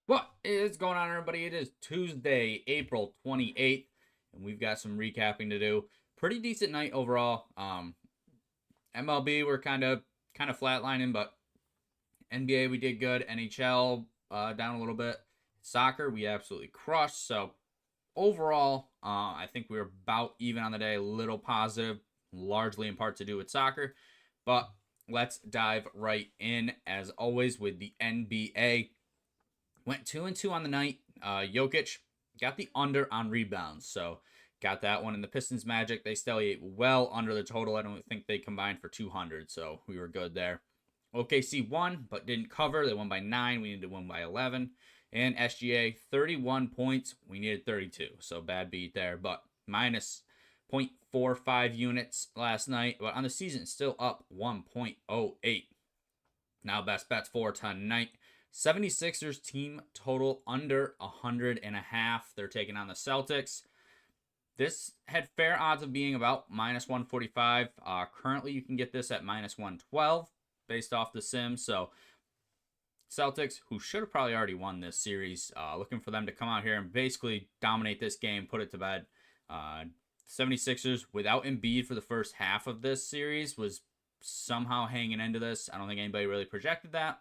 What is going on, everybody? It is Tuesday, April 28th, and we've got some recapping to do. Pretty decent night overall. MLB we're kind of flatlining, but NBA we did good. NHL down a little bit. Soccer we absolutely crushed. So overall, I think we were about even on the day. A little positive, largely in part to do with soccer, but let's dive right in as always with the NBA. Went 2-2 on the night. Jokic got the under on rebounds, so got that one. And the Pistons Magic, they still ate well under the total. I don't think they combined for 200, so we were good there. OKC won, but didn't cover. They won by 9. We needed to win by 11. And SGA, 31 points. We needed 32, so bad beat there. But minus 0.45 units last night. But on the season, still up 1.08. Now best bets for tonight. 76ers team total under 100.5. They're taking on the Celtics. This had fair odds of being about minus 145. Currently, you can get this at minus 112 based off the sim. So, Celtics, who should have probably already won this series, looking for them to come out here and basically dominate this game, put it to bed. 76ers, without Embiid for the first half of this series, was somehow hanging into this. I don't think anybody really projected that,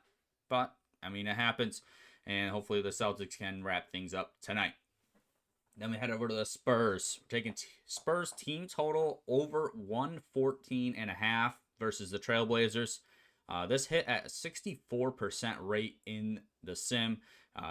but I mean, it happens, and hopefully the Celtics can wrap things up tonight. Then we head over to the Spurs. We're taking Spurs team total over 114.5 versus the Trailblazers. This hit at a 64% rate in the sim.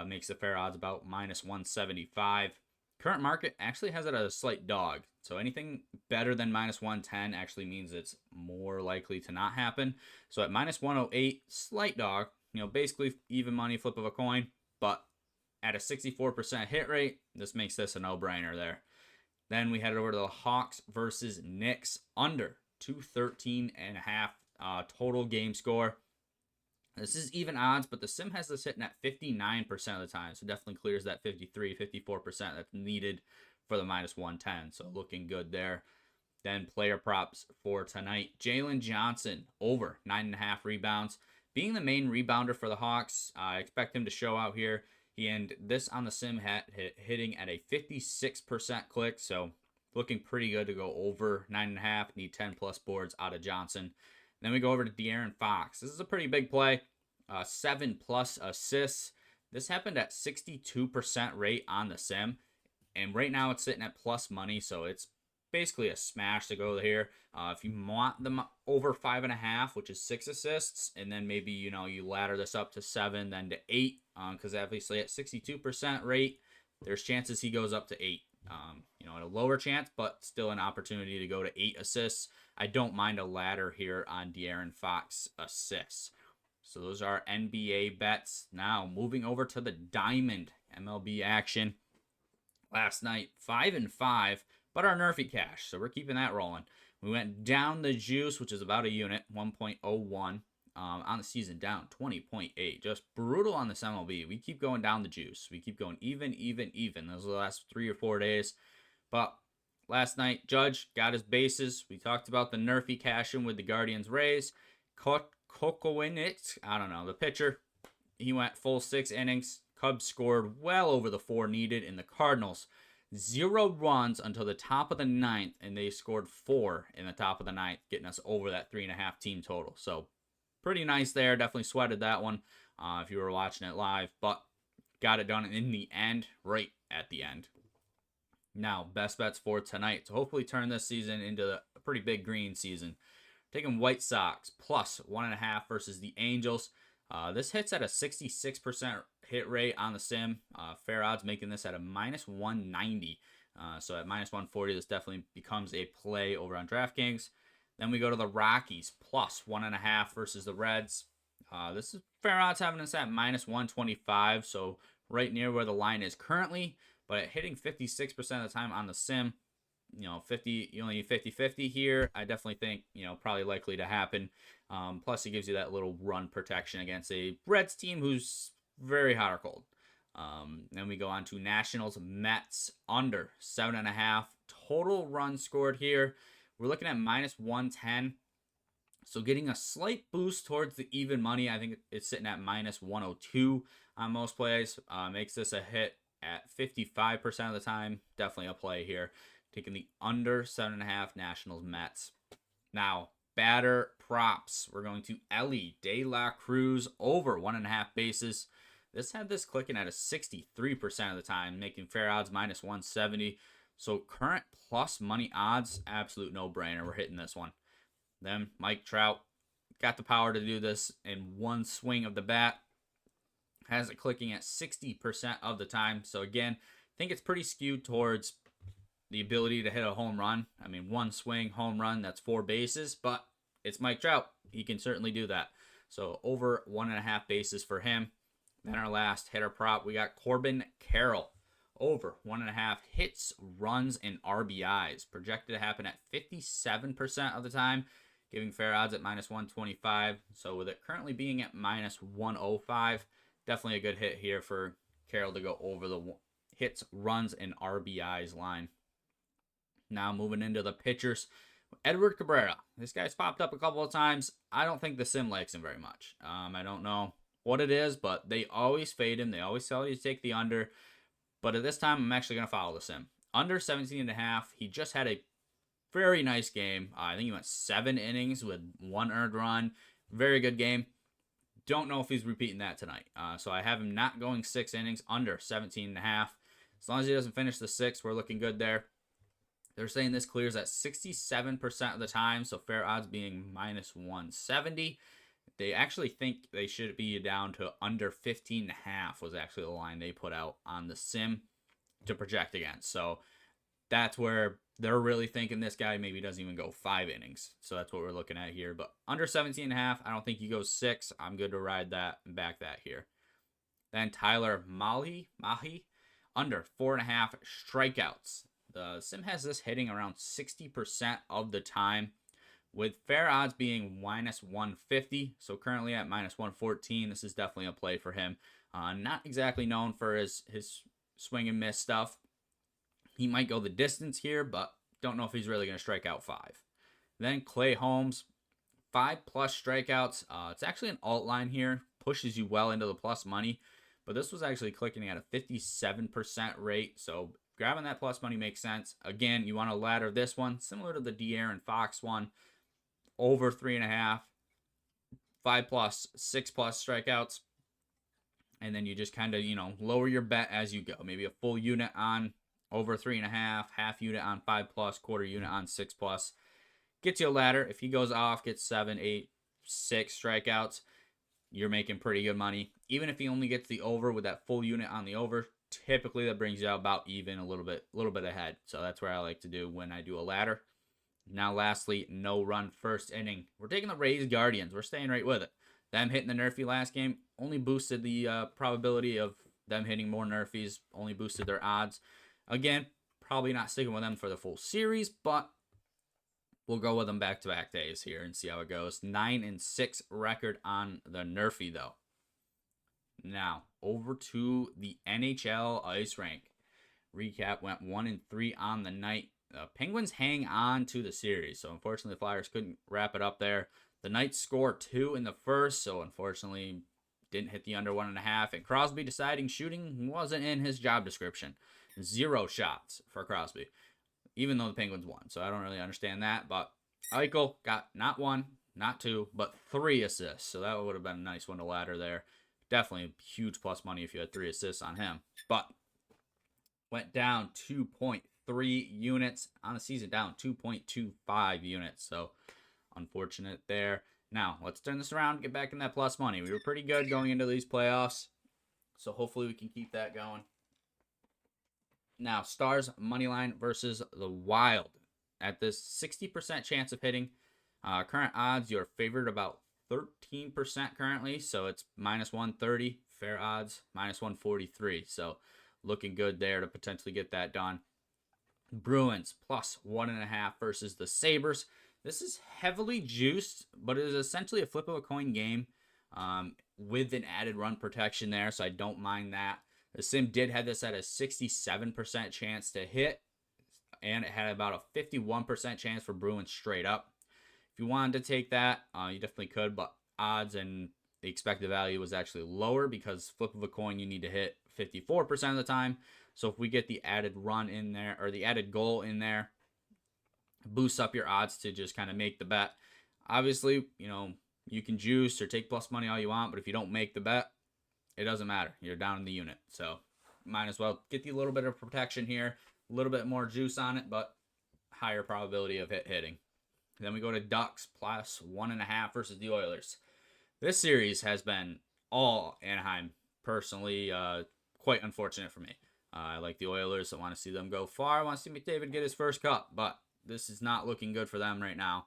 Makes the fair odds about minus 175. Current market actually has it at a slight dog. So anything better than minus 110 actually means it's more likely to not happen. So at minus 108, slight dog. Basically even money, flip of a coin. But at a 64% hit rate, this makes this a no-brainer there. Then we headed over to the Hawks versus Knicks under 213.5 total game score. This is even odds, but the sim has this hitting at 59% of the time, so definitely clears that 53, 54% that's needed for the minus 110. So looking good there. Then player props for tonight. Jalen Johnson over 9.5 rebounds. Being the main rebounder for the Hawks, I expect him to show out here. He ended this on the sim hitting at a 56% click, so looking pretty good to go over 9.5. Need 10 plus boards out of Johnson. Then we go over to De'Aaron Fox. This is a pretty big play. 7 plus assists. This happened at 62% rate on the sim. And right now it's sitting at plus money, so it's basically a smash to go here. If you want them over 5.5, which is 6 assists, and then maybe you ladder this up to 7, then to 8, because obviously at 62% rate, there's chances he goes up to 8. At a lower chance, but still an opportunity to go to 8 assists. I don't mind a ladder here on De'Aaron Fox assists. So those are NBA bets. Now moving over to the Diamond MLB action. Last night, 5-5, but our Nerfy cash, so we're keeping that rolling. We went down the juice, which is about a unit, 1.01. On the season, down 20.8. Just brutal on this MLB. We keep going down the juice. We keep going even. Those are the last 3 or 4 days. But last night, Judge got his bases. We talked about the Nerfy cash-in with the Guardians Rays. Kokowinit, I don't know, the pitcher, he went full 6 innings. Cubs scored well over the 4 needed, and the Cardinals 0 runs until the top of the 9th, and they scored 4 in the top of the 9th, getting us over that 3.5 team total. So pretty nice there. Definitely sweated that one if you were watching it live, but got it done in the end, right at the end. Now, best bets for tonight to hopefully turn this season into a pretty big green season. Taking White Sox plus 1.5 versus the Angels. This hits at a 66% hit rate on the sim. Fair odds making this at a minus 190. So at minus 140, this definitely becomes a play over on DraftKings. Then we go to the Rockies plus 1.5 versus the Reds. This is fair odds having this at minus 125. So right near where the line is currently, but hitting 56% of the time on the sim. 50, you only need 50-50 here. I definitely think, probably likely to happen. Plus, it gives you that little run protection against a Reds team who's very hot or cold. Then we go on to Nationals, Mets, under 7.5. Total runs scored here. We're looking at minus 110. So getting a slight boost towards the even money. I think it's sitting at minus 102. on most plays. Makes this a hit at 55% of the time. Definitely a play here. Taking the under 7.5 Nationals Mets. Now, batter props. We're going to Ellie De La Cruz over 1.5 bases. This had this clicking at a 63% of the time, making fair odds minus 170. So current plus money odds, absolute no-brainer. We're hitting this one. Then Mike Trout got the power to do this in one swing of the bat. Has it clicking at 60% of the time. So again, I think it's pretty skewed towards the ability to hit a home run. I mean, one swing, home run, that's 4 bases, but it's Mike Trout. He can certainly do that. So over 1.5 bases for him. Then our last hitter prop, we got Corbin Carroll. Over 1.5 hits, runs, and RBIs. Projected to happen at 57% of the time, giving fair odds at minus 125. So with it currently being at minus 105, definitely a good hit here for Carroll to go over the hits, runs, and RBIs line. Now moving into the pitchers, Edward Cabrera. This guy's popped up a couple of times. I don't think the sim likes him very much. I don't know what it is, but they always fade him. They always tell you to take the under. But at this time, I'm actually going to follow the sim. Under 17.5. He just had a very nice game. I think he went 7 innings with 1 earned run. Very good game. Don't know if he's repeating that tonight. So I have him not going 6 innings, under 17.5. As long as he doesn't finish the 6, we're looking good there. They're saying this clears at 67% of the time, so fair odds being minus 170. They actually think they should be down to under 15.5 was actually the line they put out on the sim to project against. So that's where they're really thinking this guy maybe doesn't even go 5 innings. So that's what we're looking at here. But under 17.5, I don't think he goes 6. I'm good to ride that and back that here. Then Tyler Mahi, under 4.5 strikeouts. The sim has this hitting around 60% of the time, with fair odds being minus 150. So currently at minus 114. This is definitely a play for him. Not exactly known for his swing and miss stuff. He might go the distance here, but don't know if he's really going to strike out 5. Then Clay Holmes, 5+ strikeouts. It's actually an alt line here. Pushes you well into the plus money. But this was actually clicking at a 57% rate. So grabbing that plus money makes sense. Again, you want to ladder this one, similar to the De'Aaron Fox one. Over 3.5, 5+, 6+ strikeouts. And then you just kind of, lower your bet as you go. Maybe a full unit on over 3.5, half unit on 5+, quarter unit on 6+. Gets you a ladder. If he goes off, gets 7, 8, 6 strikeouts, you're making pretty good money. Even if he only gets the over with that full unit on the over, typically that brings you out about even, a little bit ahead. So that's where I like to do when I do a ladder. Now, lastly, no run first inning. We're taking the Rays Guardians. We're staying right with it. Them hitting the Nerfy last game only boosted the probability of them hitting more Nerfies, only boosted their odds. Again, probably not sticking with them for the full series, but we'll go with them back-to-back days here and see how it goes. 9-6 record on the Nerfy, though. Now, over to the NHL Ice Rank. Recap went 1-3 on the night. The Penguins hang on to the series, so unfortunately the Flyers couldn't wrap it up there. The Knights scored 2 in the first, so unfortunately didn't hit the under 1.5. And Crosby deciding shooting wasn't in his job description. 0 shots for Crosby, even though the Penguins won. So I don't really understand that. But Eichel got not 1, not 2, but 3 assists. So that would have been a nice one to ladder there. Definitely huge plus money if you had 3 assists on him. But went down 2.3 units on the season, down 2.25 units. So unfortunate there. Now, let's turn this around and get back in that plus money. We were pretty good going into these playoffs, so hopefully we can keep that going. Now, Stars moneyline versus the Wild. At this 60% chance of hitting, current odds, you're favored about 13% currently, so it's minus 130. Fair odds, minus 143. So looking good there to potentially get that done. Bruins plus 1.5 versus the Sabres. This is heavily juiced, but it is essentially a flip of a coin game with an added run protection there, so I don't mind that. The sim did have this at a 67% chance to hit, and it had about a 51% chance for Bruins straight up. If you wanted to take that, you definitely could, but odds and The expected value was actually lower because flip of a coin you need to hit 54% of the time. So if we get the added run in there, or the added goal in there, boosts up your odds to just kind of make the bet. Obviously, you can juice or take plus money all you want, but if you don't make the bet, it doesn't matter. You're down in the unit. So might as well get you a little bit of protection here, a little bit more juice on it, but higher probability of hitting. Then we go to Ducks plus 1.5 versus the Oilers. This series has been all Anaheim. Personally, quite unfortunate for me. I like the Oilers. I want to see them go far. I want to see McDavid get his first cup, but this is not looking good for them right now.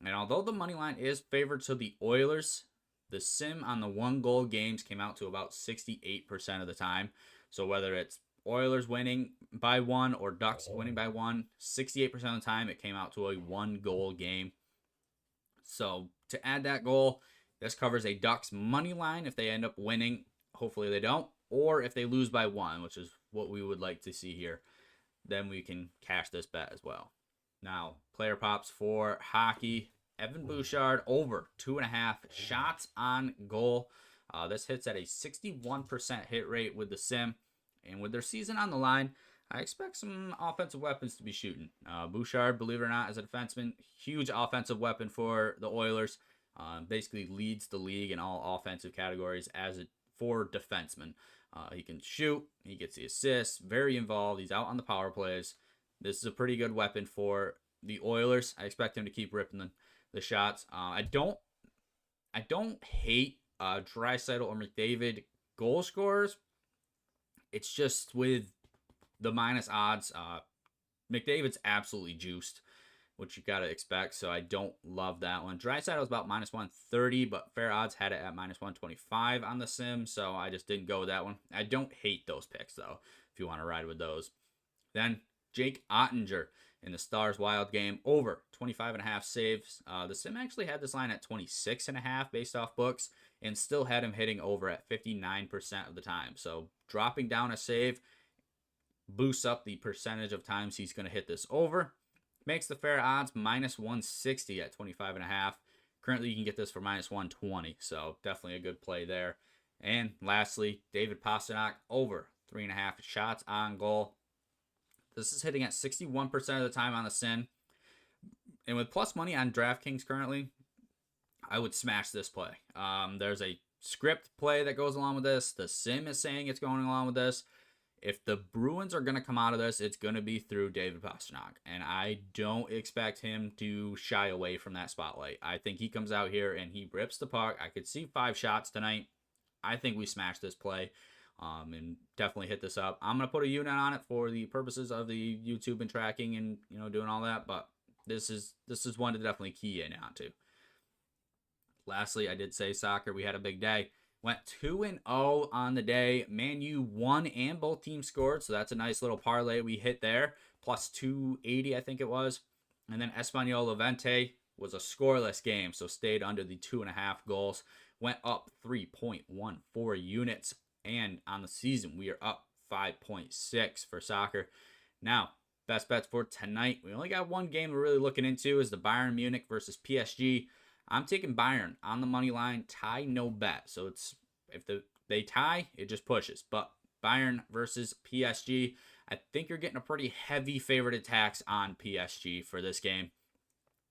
And although the money line is favored to the Oilers, the sim on the 1-goal games came out to about 68% of the time. So whether it's Oilers winning by 1 or Ducks winning by 1, 68% of the time it came out to a 1-goal game. So to add that goal, this covers a Ducks money line if they end up winning. Hopefully they don't. Or if they lose by 1, which is what we would like to see here, then we can cash this bet as well. Now, player props for hockey. Evan Bouchard over 2.5 shots on goal. This hits at a 61% hit rate with the sim. And with their season on the line, I expect some offensive weapons to be shooting. Bouchard, believe it or not, as a defenseman, huge offensive weapon for the Oilers. Basically leads the league in all offensive categories for defensemen. He can shoot. He gets the assists. Very involved. He's out on the power plays. This is a pretty good weapon for the Oilers. I expect him to keep ripping the shots. I don't hate Draisaitl or McDavid goal scorers. It's just with the minus odds. McDavid's absolutely juiced, which you got to expect, so I don't love that one. Draisaitl was about minus 130, but fair odds had it at minus 125 on the sim, so I just didn't go with that one. I don't hate those picks, though, if you want to ride with those. Then Jake Ottinger in the Stars Wild game, over 25.5 saves. The sim actually had this line at 26.5 based off books, and still had him hitting over at 59% of the time. So dropping down a save boosts up the percentage of times he's going to hit this over. Makes the fair odds minus 160 at 25.5. Currently, you can get this for minus 120, so definitely a good play there. And lastly, David Pastrnak over 3.5 shots on goal. This is hitting at 61% of the time on the sim. And with plus money on DraftKings currently, I would smash this play. There's a script play that goes along with this. The sim is saying it's going along with this. If the Bruins are going to come out of this, it's going to be through David Pastrnak. And I don't expect him to shy away from that spotlight. I think he comes out here and he rips the puck. I could see 5 shots tonight. I think we smash this play and definitely hit this up. I'm going to put a unit on it for the purposes of the YouTube and tracking and doing all that. But this is one to definitely key in onto. Lastly, I did say soccer. We had a big day. Went 2-0 on the day. Man U won and both teams scored, so that's a nice little parlay we hit there. Plus 280, I think it was. And then Espanyol Levante was a scoreless game, so stayed under the 2.5 goals. Went up 3.14 units, and on the season, we are up 5.6 for soccer. Now, best bets for tonight. We only got one game we're really looking into is the Bayern Munich versus PSG. I'm taking Bayern on the money line, tie no bet. So it's if they tie, it just pushes. But Bayern versus PSG, I think you're getting a pretty heavy favorite tax on PSG for this game.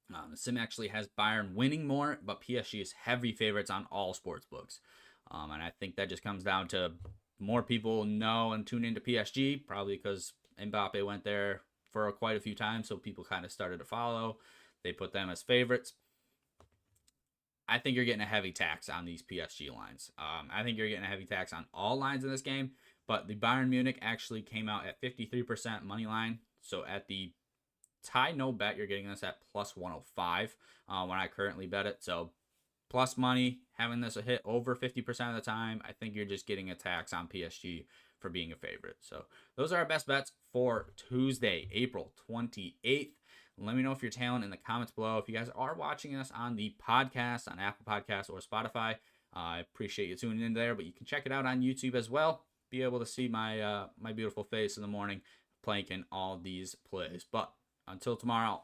The sim actually has Bayern winning more, but PSG is heavy favorites on all sports books. And I think that just comes down to more people know and tune into PSG, probably because Mbappe went there for quite a few times, so people kind of started to follow. They put them as favorites. I think you're getting a heavy tax on these PSG lines. I think you're getting a heavy tax on all lines in this game, but the Bayern Munich actually came out at 53% money line. So at the tie no bet, you're getting this at plus 105 when I currently bet it. So plus money, having this a hit over 50% of the time, I think you're just getting a tax on PSG for being a favorite. So those are our best bets for Tuesday, April 28th. Let me know if you're tailing in the comments below. If you guys are watching us on the podcast, on Apple Podcasts or Spotify, I appreciate you tuning in there, but you can check it out on YouTube as well. Be able to see my beautiful face in the morning planking all these plays. But until tomorrow,